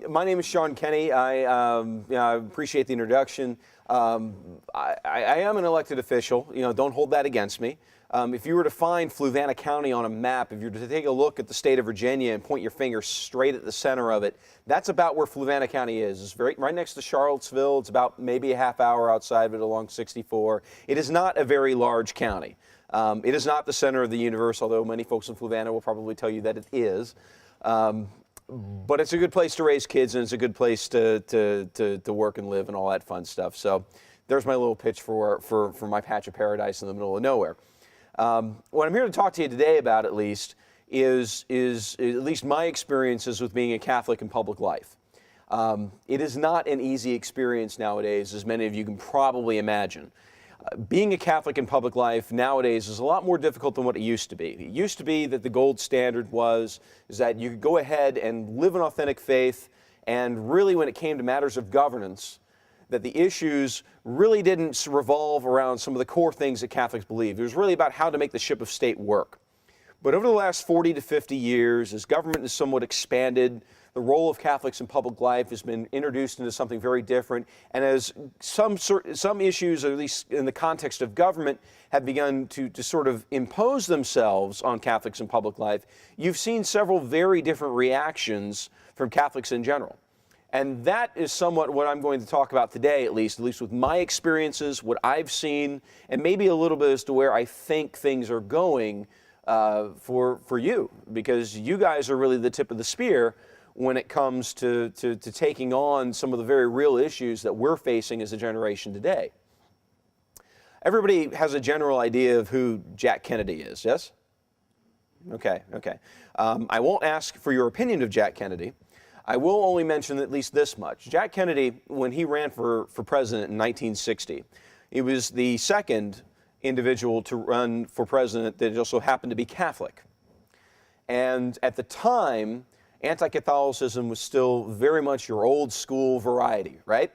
My name is Shaun Kenney. I appreciate the introduction. I am an elected official. Don't hold that against me. If you were to find Fluvanna County on a map, if you were to take a look at the state of Virginia and point your finger straight at the center of it, that's about where Fluvanna County is. It's right next to Charlottesville. It's about maybe a half hour outside of it along 64. It is not a very large county. It is not the center of the universe, although many folks in Fluvanna will probably tell you that it is. But it's a good place to raise kids, and it's a good place to work and live and all that fun stuff. So there's my little pitch for my patch of paradise in the middle of nowhere. What I'm here to talk to you today about, at least, is at least my experiences with being a Catholic in public life. It is not an easy experience nowadays, as many of you can probably imagine. Being a Catholic in public life nowadays is a lot more difficult than what it used to be. It used to be that the gold standard is that you could go ahead and live an authentic faith, and really when it came to matters of governance, that the issues really didn't revolve around some of the core things that Catholics believe. It was really about how to make the ship of state work. But over the last 40 to 50 years, as government has somewhat expanded, the role of Catholics in public life has been introduced into something very different. And as some issues, at least in the context of government, have begun to sort of impose themselves on Catholics in public life, you've seen several very different reactions from Catholics in general. And that is somewhat what I'm going to talk about today, at least with my experiences, what I've seen, and maybe a little bit as to where I think things are going for you, because you guys are really the tip of the spear when it comes to taking on some of the very real issues that we're facing as a generation today. Everybody has a general idea of who Jack Kennedy is, yes? Okay. I won't ask for your opinion of Jack Kennedy. I will only mention at least this much. Jack Kennedy, when he ran for president in 1960, he was the second individual to run for president that also happened to be Catholic. And at the time, anti-Catholicism was still very much your old school variety, right?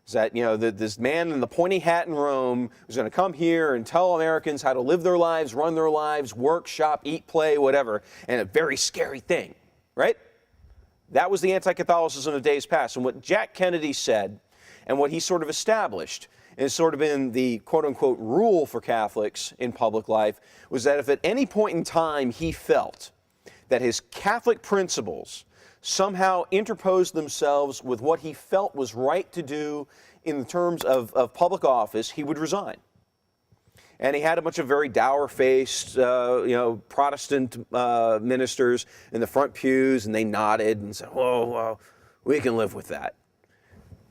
Is that, this man in the pointy hat in Rome was going to come here and tell Americans how to live their lives, run their lives, work, shop, eat, play, whatever, and a very scary thing, right? That was the anti-Catholicism of days past. And what Jack Kennedy said, and what he sort of established, and has sort of been the quote-unquote rule for Catholics in public life, was that if at any point in time he felt that his Catholic principles somehow interposed themselves with what he felt was right to do in terms of public office, he would resign. And he had a bunch of very dour-faced, Protestant ministers in the front pews, and they nodded and said, whoa, we can live with that.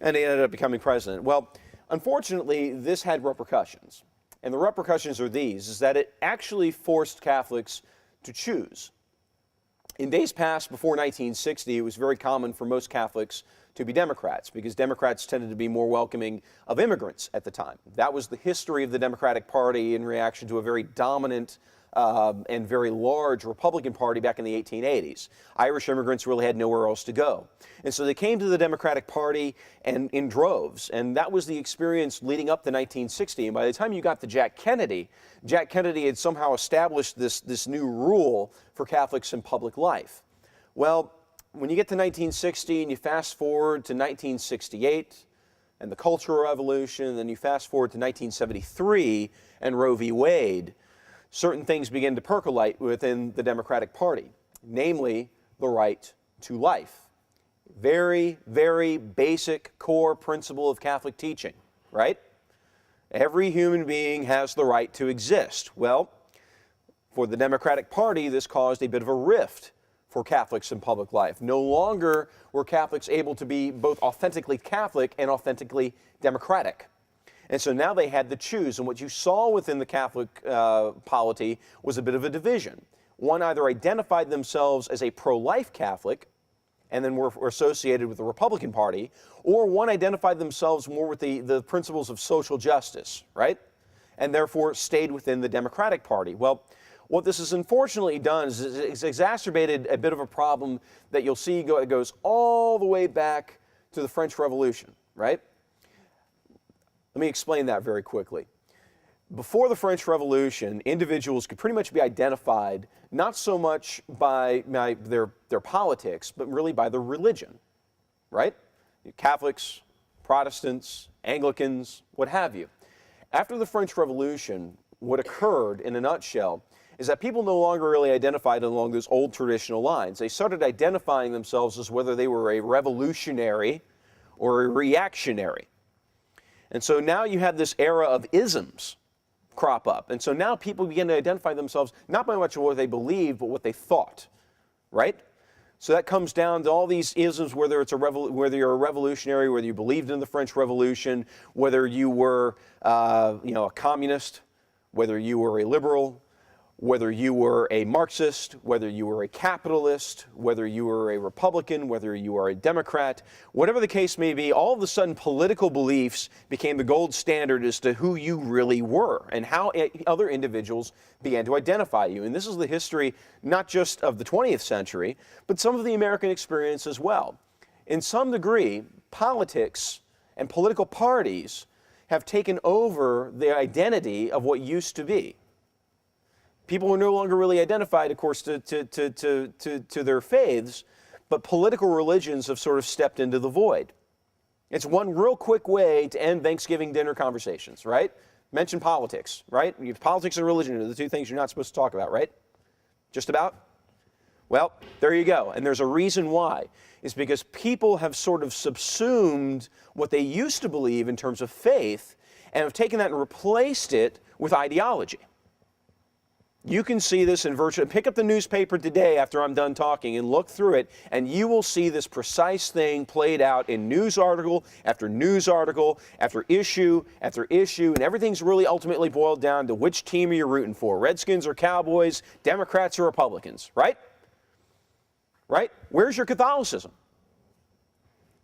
And he ended up becoming president. Well, unfortunately, this had repercussions. And the repercussions are these, is that it actually forced Catholics to choose. In days past, before 1960, it was very common for most Catholics to be Democrats, because Democrats tended to be more welcoming of immigrants at the time. That was the history of the Democratic Party in reaction to a very dominant and very large Republican Party back in the 1880s. Irish immigrants really had nowhere else to go. And so they came to the Democratic Party and in droves, and that was the experience leading up to 1960. And by the time you got to Jack Kennedy had somehow established this new rule for Catholics in public life. Well, when you get to 1960 and you fast forward to 1968 and the Cultural Revolution, and then you fast forward to 1973 and Roe v. Wade, certain things begin to percolate within the Democratic Party, namely the right to life. Very, very basic core principle of Catholic teaching, right? Every human being has the right to exist. Well, for the Democratic Party, this caused a bit of a rift for Catholics in public life. No longer were Catholics able to be both authentically Catholic and authentically democratic. And so now they had to choose. And what you saw within the Catholic polity was a bit of a division. One either identified themselves as a pro-life Catholic and then were associated with the Republican Party, or one identified themselves more with the principles of social justice, right? And therefore stayed within the Democratic Party. Well, what this has unfortunately done is it's exacerbated a bit of a problem that you'll see goes all the way back to the French Revolution, right? Let me explain that very quickly. Before the French Revolution, individuals could pretty much be identified not so much by their politics, but really by their religion, right? Catholics, Protestants, Anglicans, what have you. After the French Revolution, what occurred in a nutshell is that people no longer really identified along those old traditional lines. They started identifying themselves as whether they were a revolutionary or a reactionary. And so now you have this era of isms crop up. And so now people begin to identify themselves not by much of what they believed, but what they thought, right? So that comes down to all these isms, whether you're a revolutionary, whether you believed in the French Revolution, whether you were a communist, whether you were a liberal, whether you were a Marxist, whether you were a capitalist, whether you were a Republican, whether you are a Democrat, whatever the case may be, all of a sudden political beliefs became the gold standard as to who you really were and how other individuals began to identify you. And this is the history not just of the 20th century, but some of the American experience as well. In some degree, politics and political parties have taken over the identity of what used to be. People are no longer really identified, of course, to their faiths, but political religions have sort of stepped into the void. It's one real quick way to end Thanksgiving dinner conversations, right? Mention politics, right? Politics and religion are the two things you're not supposed to talk about, right? Just about? Well, there you go. And there's a reason why. It's because people have sort of subsumed what they used to believe in terms of faith and have taken that and replaced it with ideology. You can see this in pick up the newspaper today after I'm done talking and look through it, and you will see this precise thing played out in news article after news article, after issue, and everything's really ultimately boiled down to which team are you rooting for, Redskins or Cowboys, Democrats or Republicans, right? Right? Where's your Catholicism?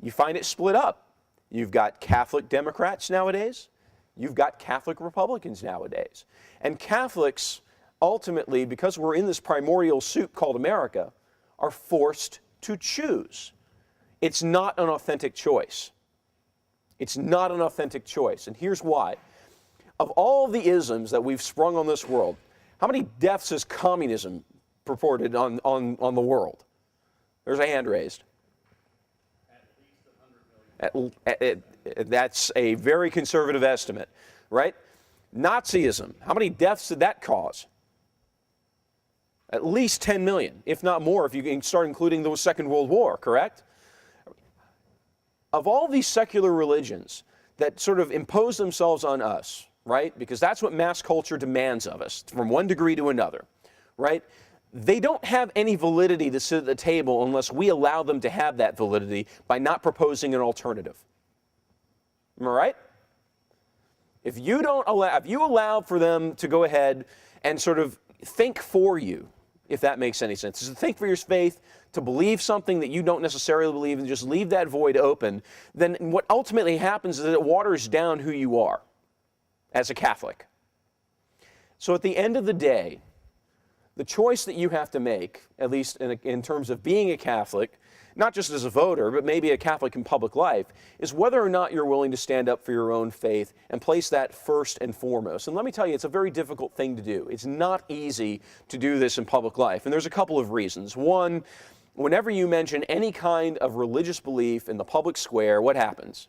You find it split up. You've got Catholic Democrats nowadays. You've got Catholic Republicans nowadays. And Catholics, ultimately, because we're in this primordial soup called America, are forced to choose. It's not an authentic choice. It's not an authentic choice. And here's why. Of all the isms that we've sprung on this world, how many deaths has communism purported on the world? There's a hand raised. At least 100 million. That's a very conservative estimate, right? Nazism, how many deaths did that cause? At least 10 million, if not more, if you can start including the Second World War, correct? Of all these secular religions that sort of impose themselves on us, right? Because that's what mass culture demands of us, from one degree to another, right? They don't have any validity to sit at the table unless we allow them to have that validity by not proposing an alternative. Am I right? If you allow for them to go ahead and sort of think for you, if that makes any sense, to think for your faith, to believe something that you don't necessarily believe and just leave that void open, then what ultimately happens is that it waters down who you are as a Catholic. So at the end of the day, the choice that you have to make, at least in terms of being a Catholic, not just as a voter, but maybe a Catholic in public life, is whether or not you're willing to stand up for your own faith and place that first and foremost. And let me tell you, it's a very difficult thing to do. It's not easy to do this in public life, and there's a couple of reasons. One, whenever you mention any kind of religious belief in the public square, what happens?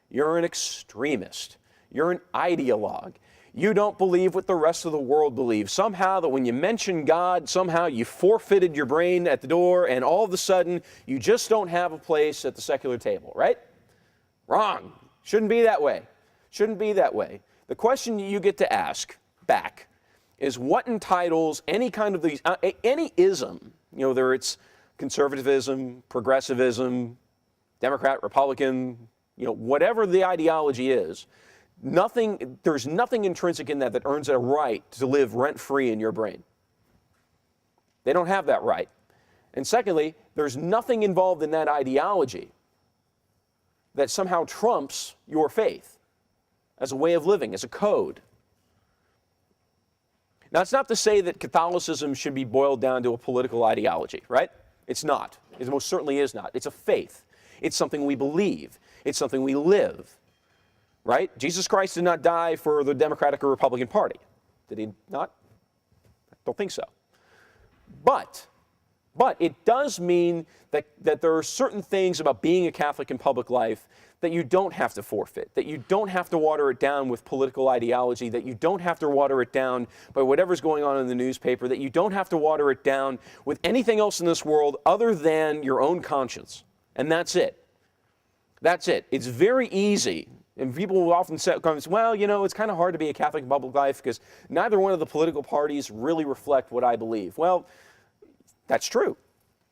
You're an extremist. You're an ideologue. You don't believe what the rest of the world believes. Somehow that when you mention God, somehow you forfeited your brain at the door and all of a sudden you just don't have a place at the secular table, right? Wrong. Shouldn't be that way. Shouldn't be that way. The question you get to ask back is what entitles any kind of these, any ism, whether it's conservatism, progressivism, Democrat, Republican, whatever the ideology is, there's nothing intrinsic in that earns a right to live rent-free in your brain. They don't have that right. And secondly, there's nothing involved in that ideology that somehow trumps your faith as a way of living, as a code. Now, it's not to say that Catholicism should be boiled down to a political ideology, right? It's not. It most certainly is not. It's a faith. It's something we believe. It's something we live. right? Jesus Christ did not die for the Democratic or Republican Party. Did he not? I don't think so. But it does mean that there are certain things about being a Catholic in public life that you don't have to forfeit, that you don't have to water it down with political ideology, that you don't have to water it down by whatever's going on in the newspaper, that you don't have to water it down with anything else in this world other than your own conscience. And that's it. That's it. It's very easy. And people will often say, well, you know, it's kind of hard to be a Catholic in public life because neither one of the political parties really reflect what I believe. Well, that's true.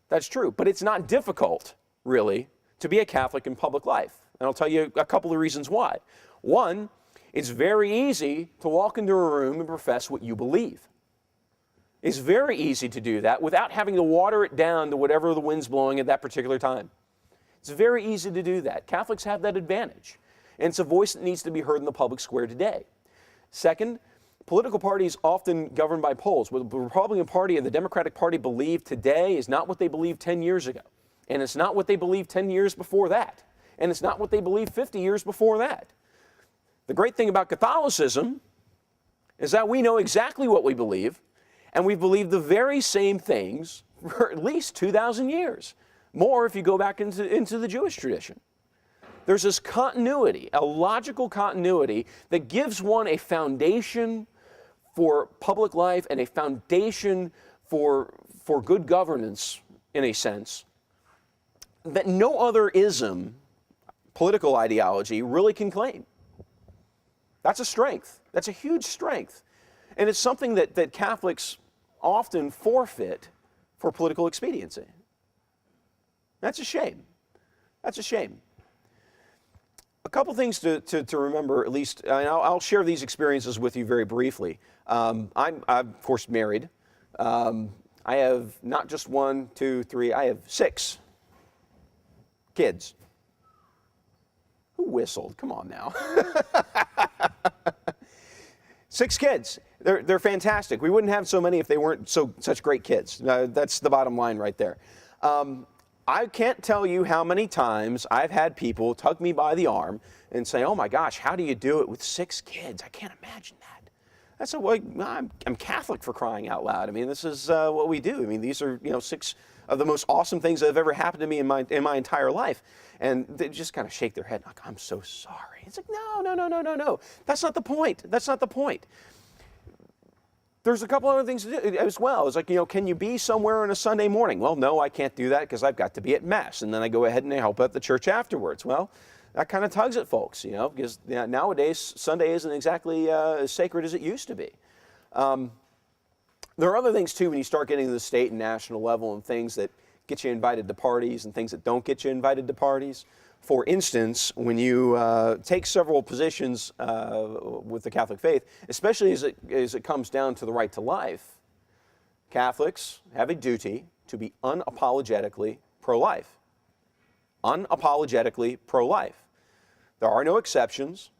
That's true. But it's not difficult, really, to be a Catholic in public life. And I'll tell you a couple of reasons why. One, it's very easy to walk into a room and profess what you believe. It's very easy to do that without having to water it down to whatever the wind's blowing at that particular time. It's very easy to do that. Catholics have that advantage. And it's a voice that needs to be heard in the public square today. Second, political parties often governed by polls. What the Republican Party and the Democratic Party believe today is not what they believed 10 years ago. And it's not what they believed 10 years before that. And it's not what they believed 50 years before that. The great thing about Catholicism is that we know exactly what we believe, and we've believed the very same things for at least 2,000 years. More if you go back into the Jewish tradition. There's this continuity, a logical continuity that gives one a foundation for public life and a foundation for good governance, in a sense, that no other ism, political ideology, really can claim. That's a strength. That's a huge strength. And it's something that Catholics often forfeit for political expediency. That's a shame. That's a shame. A couple things to remember, at least, and I'll share these experiences with you very briefly. I'm, of course, married. I have not just 1, 2, 3, I have 6 kids. Who whistled? Come on now. 6 kids. They're fantastic. We wouldn't have so many if they weren't such great kids. That's the bottom line right there. I can't tell you how many times I've had people tug me by the arm and say, oh my gosh, how do you do it with 6 kids? I can't imagine that. That's I'm Catholic, for crying out loud. I mean, this is what we do. I mean, these are 6 of the most awesome things that have ever happened to me in my entire life. And they just kind of shake their head like, I'm so sorry. It's like, no. That's not the point. That's not the point. There's a couple other things to do as well. It's like, can you be somewhere on a Sunday morning? Well, no, I can't do that because I've got to be at Mass. And then I go ahead and I help at the church afterwards. Well, that kind of tugs at folks, because nowadays Sunday isn't exactly as sacred as it used to be. There are other things, too, when you start getting to the state and national level and things that get you invited to parties and things that don't get you invited to parties. For instance, when you take several positions with the Catholic faith, especially as it comes down to the right to life, Catholics have a duty to be unapologetically pro-life. Unapologetically pro-life. There are no exceptions.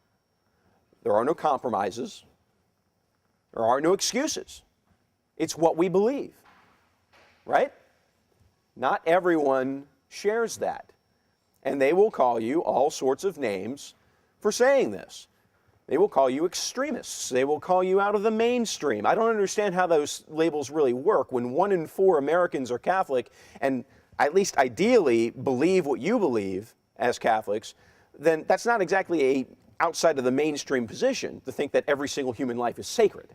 There are no compromises. There are no excuses. It's what we believe, right? Not everyone shares that. And they will call you all sorts of names for saying this. They will call you extremists. They will call you out of the mainstream. I don't understand how those labels really work. When 1 in 4 Americans are Catholic and at least ideally believe what you believe as Catholics, then that's not exactly a outside of the mainstream position to think that every single human life is sacred.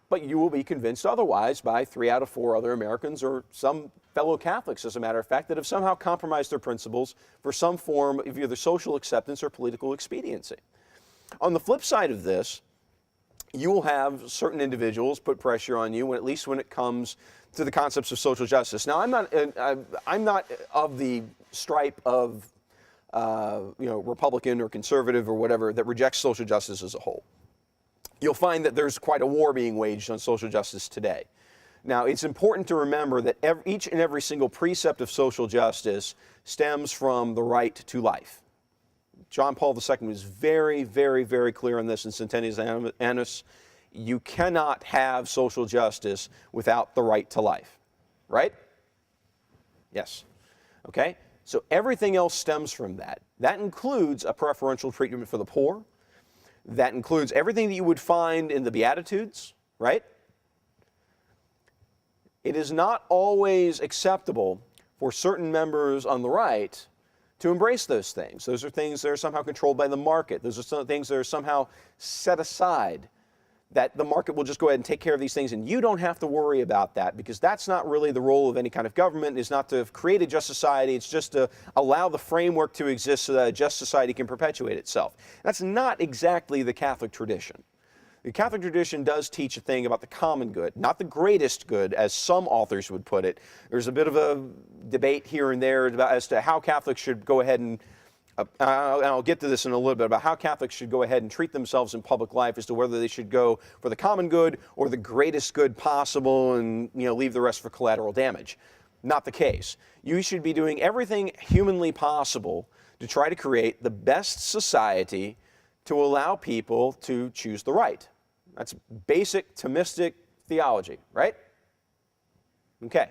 But you will be convinced otherwise by 3 out of 4 other Americans or some fellow Catholics, as a matter of fact, that have somehow compromised their principles for some form of either social acceptance or political expediency. On the flip side of this, you will have certain individuals put pressure on you, at least when it comes to the concepts of social justice. Now, I'm not of the stripe of Republican or conservative or whatever that rejects social justice as a whole. You'll find that there's quite a war being waged on social justice today. Now, it's important to remember that each and every single precept of social justice stems from the right to life. John Paul II was very, very, very clear on this in Centennial Annus. You cannot have social justice without the right to life, right? Yes. Okay? So everything else stems from that. That includes a preferential treatment for the poor. That includes everything that you would find in the Beatitudes, right? It is not always acceptable for certain members on the right to embrace those things. Those are things that are somehow controlled by the market. Those are some things that are somehow set aside, that the market will just go ahead and take care of these things, and you don't have to worry about that, because that's not really the role of any kind of government. It's not to create a just society. It's just to allow the framework to exist so that a just society can perpetuate itself. That's not exactly the Catholic tradition. The Catholic tradition does teach a thing about the common good, not the greatest good, as some authors would put it. There's a bit of a debate here and there as to how Catholics should go ahead and I'll get to this in a little bit, about how Catholics should go ahead and treat themselves in public life, as to whether they should go for the common good or the greatest good possible and leave the rest for collateral damage. Not the case. You should be doing everything humanly possible to try to create the best society to allow people to choose the right. That's basic Thomistic theology, right? Okay.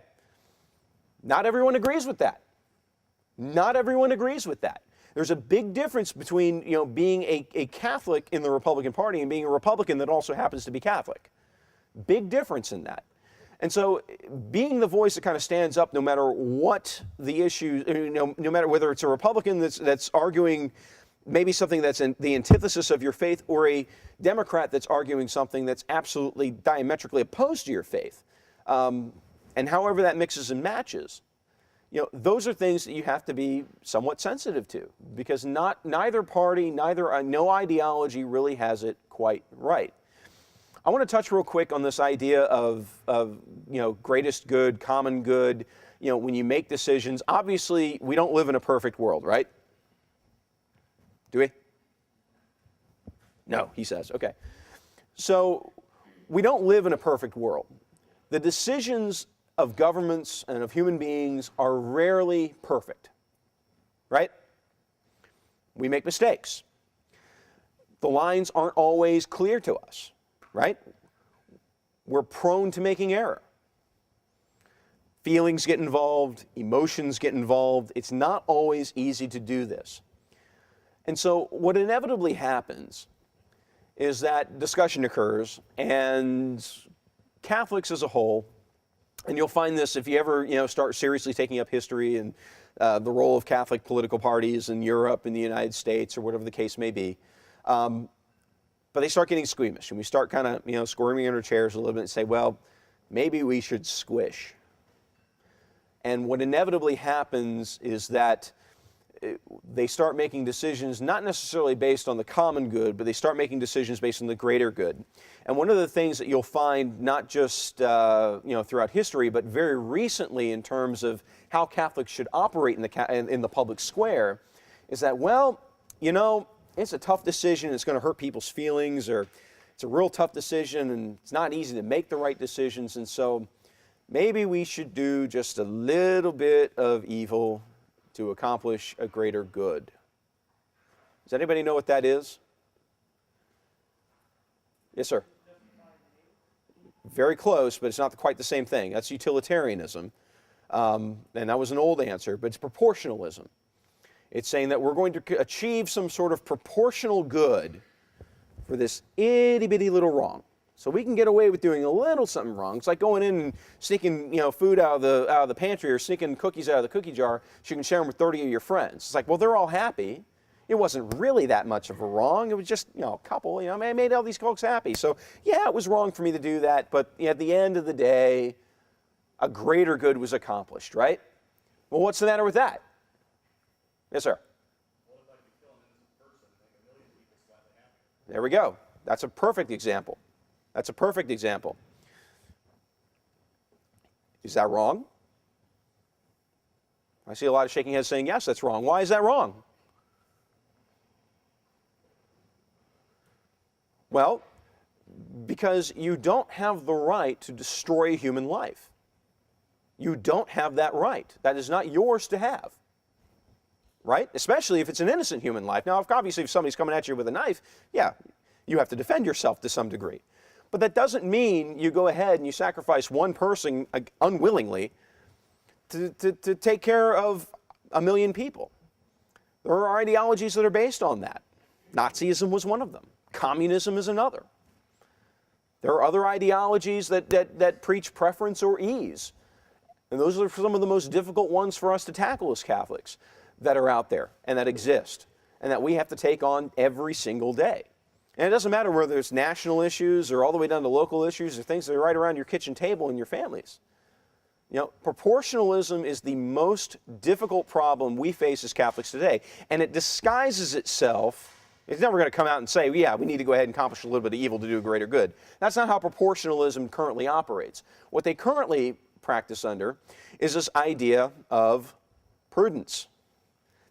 Not everyone agrees with that. Not everyone agrees with that. There's a big difference between being a Catholic in the Republican Party and being a Republican that also happens to be Catholic. Big difference in that. And so being the voice that kind of stands up no matter what the issue, no matter whether it's a Republican that's arguing maybe something that's in the antithesis of your faith, or a Democrat that's arguing something that's absolutely diametrically opposed to your faith, and however that mixes and matches, those are things that you have to be somewhat sensitive to, because neither party, no ideology really has it quite right. I want to touch real quick on this idea of greatest good, common good. When you make decisions, obviously we don't live in a perfect world, right? Do we? No, he says. Okay. So we don't live in a perfect world. The decisions of governments and of human beings are rarely perfect, right? We make mistakes. The lines aren't always clear to us, right? We're prone to making error. Feelings get involved, emotions get involved. It's not always easy to do this. And so what inevitably happens is that discussion occurs, and Catholics as a whole, and you'll find this if you ever start seriously taking up history and the role of Catholic political parties in Europe, in the United States, or whatever the case may be, but they start getting squeamish, and we start kind of squirming in our chairs a little bit and say, well, maybe we should squish. And what inevitably happens is that they start making decisions not necessarily based on the common good, but they start making decisions based on the greater good. And one of the things that you'll find, not just throughout history, but very recently in terms of how Catholics should operate in the public square, is that, well, it's a tough decision, it's going to hurt people's feelings, or it's a real tough decision and it's not easy to make the right decisions, and so maybe we should do just a little bit of evil to accomplish a greater good. Does anybody know what that is? Yes, sir. Very close, but it's not quite the same thing. That's utilitarianism. And that was an old answer, but it's proportionalism. It's saying that we're going to achieve some sort of proportional good for this itty-bitty little wrong. So we can get away with doing a little something wrong. It's like going in and sneaking, food out of the pantry, or sneaking cookies out of the cookie jar so you can share them with 30 of your friends. It's like, well, they're all happy. It wasn't really that much of a wrong. It was just, a couple, I made all these folks happy. So yeah, it was wrong for me to do that, but at the end of the day, a greater good was accomplished, right? Well, what's the matter with that? Yes, sir. There we go. That's a perfect example. That's a perfect example. Is that wrong? I see a lot of shaking heads saying, yes, that's wrong. Why is that wrong? Well, because you don't have the right to destroy human life. You don't have that right. That is not yours to have. Right? Especially if it's an innocent human life. Now, obviously, if somebody's coming at you with a knife, yeah, you have to defend yourself to some degree. But that doesn't mean you go ahead and you sacrifice one person unwillingly to take care of 1 million people. There are ideologies that are based on that. Nazism was one of them. Communism is another. There are other ideologies that preach preference or ease. And those are some of the most difficult ones for us to tackle as Catholics that are out there and that exist and that we have to take on every single day. And it doesn't matter whether it's national issues or all the way down to local issues or things that are right around your kitchen table in your families. You know, proportionalism is the most difficult problem we face as Catholics today. And it disguises itself. It's never going to come out and say, yeah, we need to go ahead and accomplish a little bit of evil to do a greater good. That's not how proportionalism currently operates. What they currently practice under is this idea of prudence,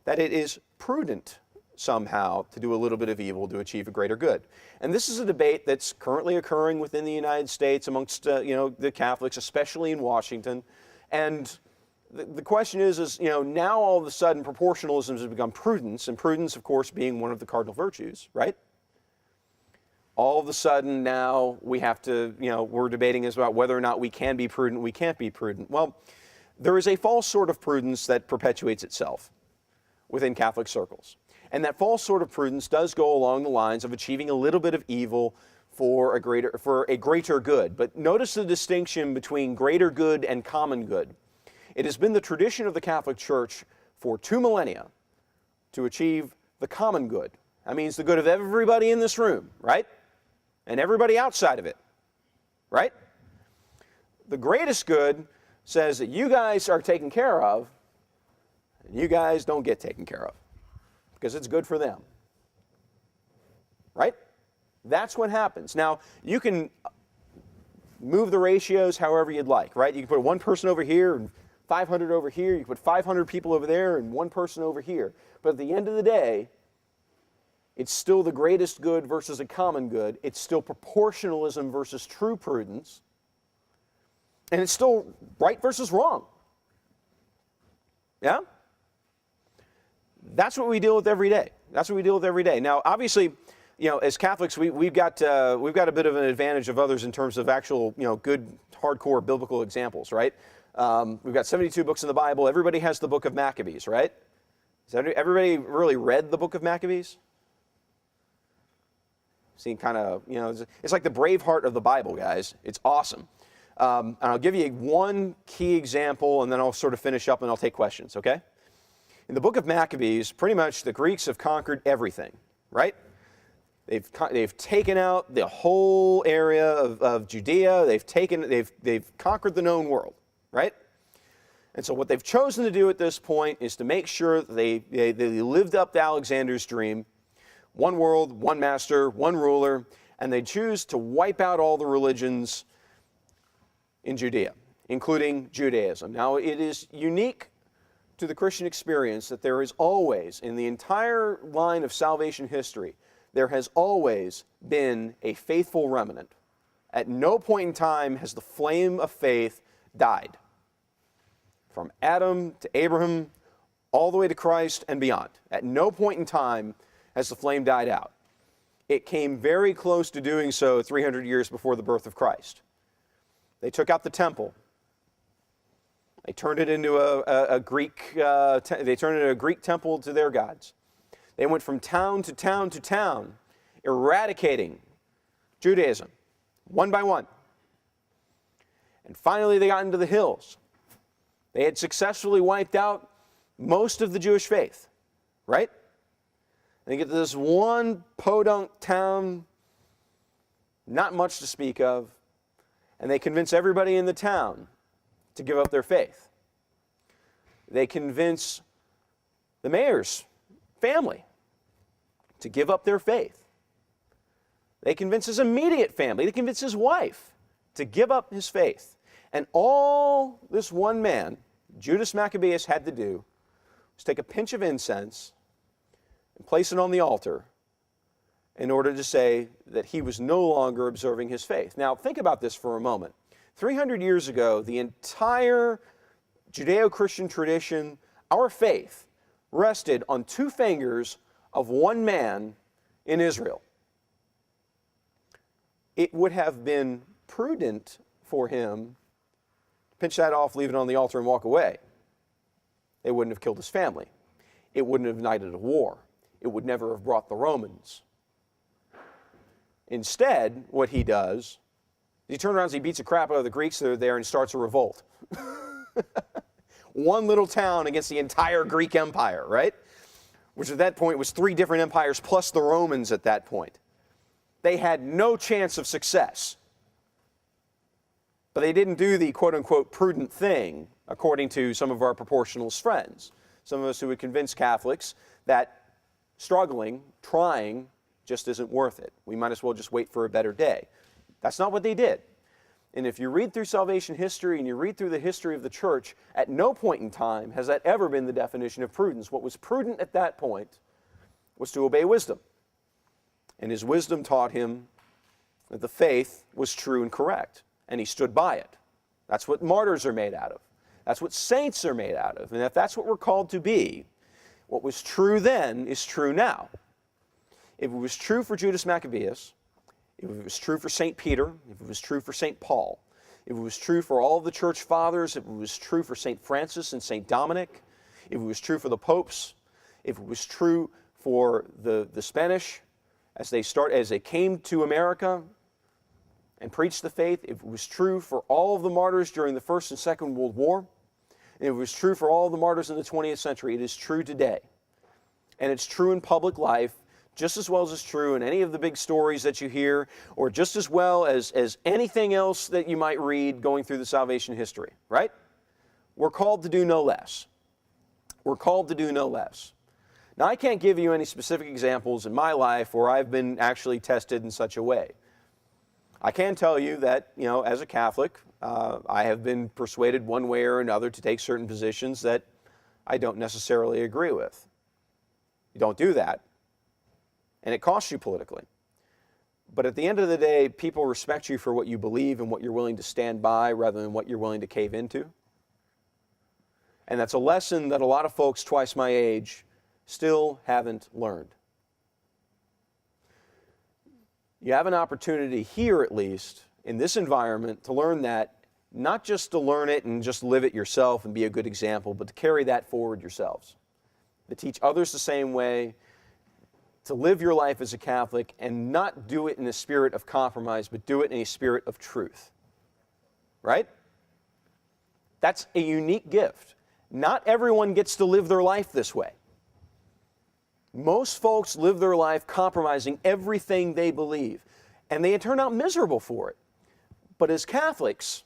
that it is prudent somehow to do a little bit of evil to achieve a greater good. And this is a debate that's currently occurring within the United States amongst the Catholics, especially in Washington. And the question is now all of a sudden proportionalism has become prudence, and prudence, of course, being one of the cardinal virtues, right? All of a sudden now we have to, we're debating about whether or not we can be prudent, we can't be prudent. Well, there is a false sort of prudence that perpetuates itself within Catholic circles. And that false sort of prudence does go along the lines of achieving a little bit of evil for a greater good. But notice the distinction between greater good and common good. It has been the tradition of the Catholic Church for 2 millennia to achieve the common good. That means the good of everybody in this room, right? And everybody outside of it, right? The greatest good says that you guys are taken care of, and you guys don't get taken care of, because it's good for them, right? That's what happens. Now, you can move the ratios however you'd like, right? You can put one person over here and 500 over here. You can put 500 people over there and one person over here. But at the end of the day, it's still the greatest good versus a common good. It's still proportionalism versus true prudence. And it's still right versus wrong. Yeah? That's what we deal with every day. That's what we deal with every day. Now, obviously, as Catholics, we've got a bit of an advantage of others in terms of actual, good, hardcore biblical examples, right? We've got 72 books in the Bible. Everybody has the book of Maccabees, right? Has everybody really read the book of Maccabees? Seen kind of, it's like the Braveheart of the Bible, guys. It's awesome. And I'll give you one key example, and then I'll sort of finish up and I'll take questions, okay? In the book of Maccabees, pretty much the Greeks have conquered everything, right? They've taken out the whole area of Judea. They've conquered the known world, right? And so what they've chosen to do at this point is to make sure that they lived up to Alexander's dream. One world, one master, one ruler, and they choose to wipe out all the religions in Judea, including Judaism. Now, it is unique to the Christian experience that there is always, in the entire line of salvation history, there has always been a faithful remnant. At no point in time has the flame of faith died. From Adam to Abraham, all the way to Christ and beyond. At no point in time has the flame died out. It came very close to doing so 300 years before the birth of Christ. They took out the temple. They turned it into a Greek temple to their gods. They went from town to town to town, eradicating Judaism, one by one. And finally they got into the hills. They had successfully wiped out most of the Jewish faith, right? And they get to this one podunk town, not much to speak of, and they convince everybody in the town to give up their faith. They convince the mayor's family to give up their faith. They convince his immediate family, they convince his wife to give up his faith. And all this one man, Judas Maccabeus, had to do was take a pinch of incense and place it on the altar in order to say that he was no longer observing his faith. Now, think about this for a moment. 300 years ago, the entire Judeo-Christian tradition, our faith, rested on 2 fingers of one man in Israel. It would have been prudent for him to pinch that off, leave it on the altar, and walk away. They wouldn't have killed his family. It wouldn't have ignited a war. It would never have brought the Romans. Instead, what he does, he turns around and he beats the crap out of the Greeks that are there and starts a revolt. One little town against the entire Greek Empire, right? Which at that point was 3 different empires plus the Romans at that point. They had no chance of success. But they didn't do the quote-unquote prudent thing, according to some of our proportionalist friends. Some of us who would convince Catholics that struggling, trying, just isn't worth it. We might as well just wait for a better day. That's not what they did. And if you read through salvation history and you read through the history of the church, at no point in time has that ever been the definition of prudence. What was prudent at that point was to obey wisdom. And his wisdom taught him that the faith was true and correct. And he stood by it. That's what martyrs are made out of. That's what saints are made out of. And if that's what we're called to be, what was true then is true now. If it was true for Judas Maccabeus, if it was true for St. Peter, if it was true for St. Paul, if it was true for all of the church fathers, if it was true for St. Francis and St. Dominic, if it was true for the popes, if it was true for the Spanish as they came to America and preached the faith, if it was true for all of the martyrs during the First and Second World War, if it was true for all of the martyrs in the 20th century, it is true today. And it's true in public life just as well as it's true in any of the big stories that you hear, or just as well as anything else that you might read going through the salvation history, right? We're called to do no less. We're called to do no less. Now, I can't give you any specific examples in my life where I've been actually tested in such a way. I can tell you that, as a Catholic, I have been persuaded one way or another to take certain positions that I don't necessarily agree with. You don't do that. And it costs you politically. But at the end of the day, people respect you for what you believe and what you're willing to stand by rather than what you're willing to cave into. And that's a lesson that a lot of folks twice my age still haven't learned. You have an opportunity here, at least, in this environment, to learn that, not just to learn it and just live it yourself and be a good example, but to carry that forward yourselves. To teach others the same way, to live your life as a Catholic and not do it in a spirit of compromise, but do it in a spirit of truth. Right? That's a unique gift. Not everyone gets to live their life this way. Most folks live their life compromising everything they believe, and they turn out miserable for it. But as Catholics,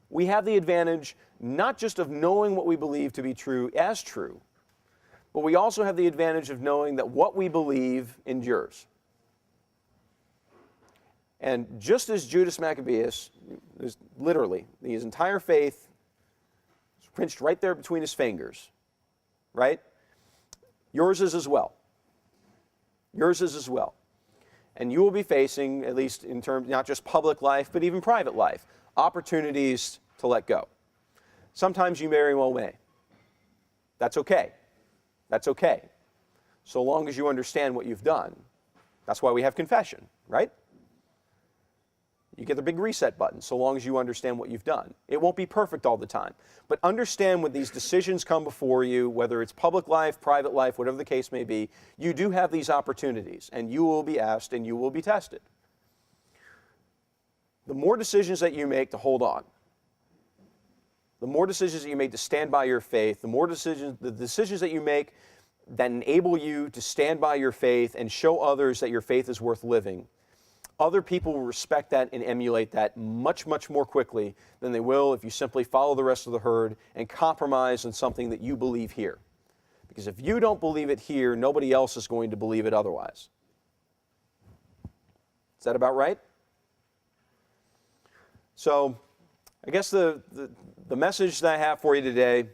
we have the advantage not just of knowing what we believe to be true as true, but we also have the advantage of knowing that what we believe endures. And just as Judas Maccabeus, literally, his entire faith is pinched right there between his fingers, right? Yours is as well. Yours is as well. And you will be facing, at least in terms, not just public life, but even private life, opportunities to let go. Sometimes you very well may. That's okay. That's okay. So long as you understand what you've done. That's why we have confession, right? You get the big reset button, so long as you understand what you've done. It won't be perfect all the time. But understand when these decisions come before you, whether it's public life, private life, whatever the case may be, you do have these opportunities, and you will be asked and you will be tested. The more decisions that you make to hold on, the more decisions that you make to stand by your faith, the decisions that you make that enable you to stand by your faith and show others that your faith is worth living, other people will respect that and emulate that much, much more quickly than they will if you simply follow the rest of the herd and compromise on something that you believe here. Because if you don't believe it here, nobody else is going to believe it otherwise. Is that about right? So, I guess the message that I have for you today,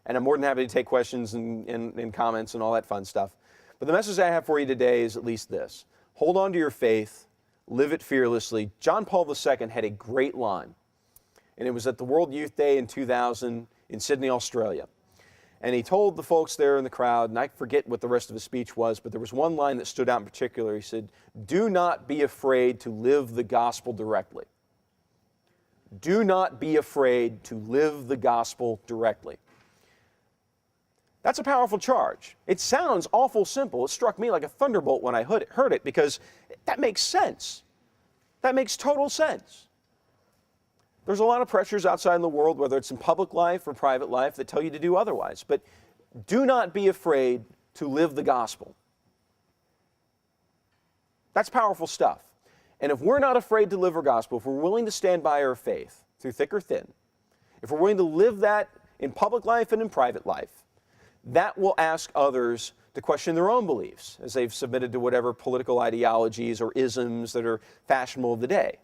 and I'm more than happy to take questions and comments and all that fun stuff, but the message I have for you today is at least this. Hold on to your faith, live it fearlessly. John Paul II had a great line, and it was at the World Youth Day in 2000 in Sydney, Australia. And he told the folks there in the crowd, and I forget what the rest of his speech was, but there was one line that stood out in particular. He said, "Do not be afraid to live the gospel directly." Do not be afraid to live the gospel directly. That's a powerful charge. It sounds awful simple. It struck me like a thunderbolt when I heard it because that makes sense. That makes total sense. There's a lot of pressures outside in the world, whether it's in public life or private life, that tell you to do otherwise. But do not be afraid to live the gospel. That's powerful stuff. And if we're not afraid to live our gospel, if we're willing to stand by our faith through thick or thin, if we're willing to live that in public life and in private life, that will ask others to question their own beliefs as they've submitted to whatever political ideologies or isms that are fashionable of the day.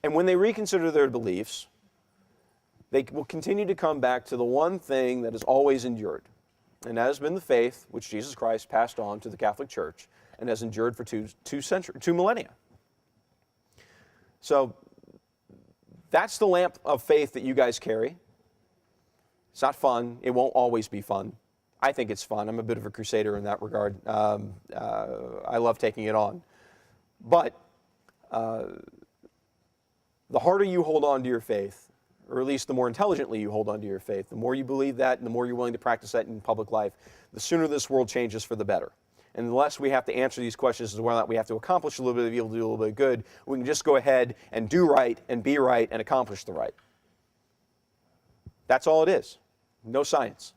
And when they reconsider their beliefs, they will continue to come back to the one thing that has always endured, and that has been the faith which Jesus Christ passed on to the Catholic Church and has endured for two millennia. So that's the lamp of faith that you guys carry. It's not fun. It won't always be fun. I think it's fun. I'm a bit of a crusader in that regard. I love taking it on. But the harder you hold on to your faith, or at least the more intelligently you hold on to your faith, the more you believe that and the more you're willing to practice that in public life, the sooner this world changes for the better. And the less we have to answer these questions as to whether or not we have to accomplish a little bit of evil to do a little bit of good, we can just go ahead and do right and be right and accomplish the right. That's all it is. No science.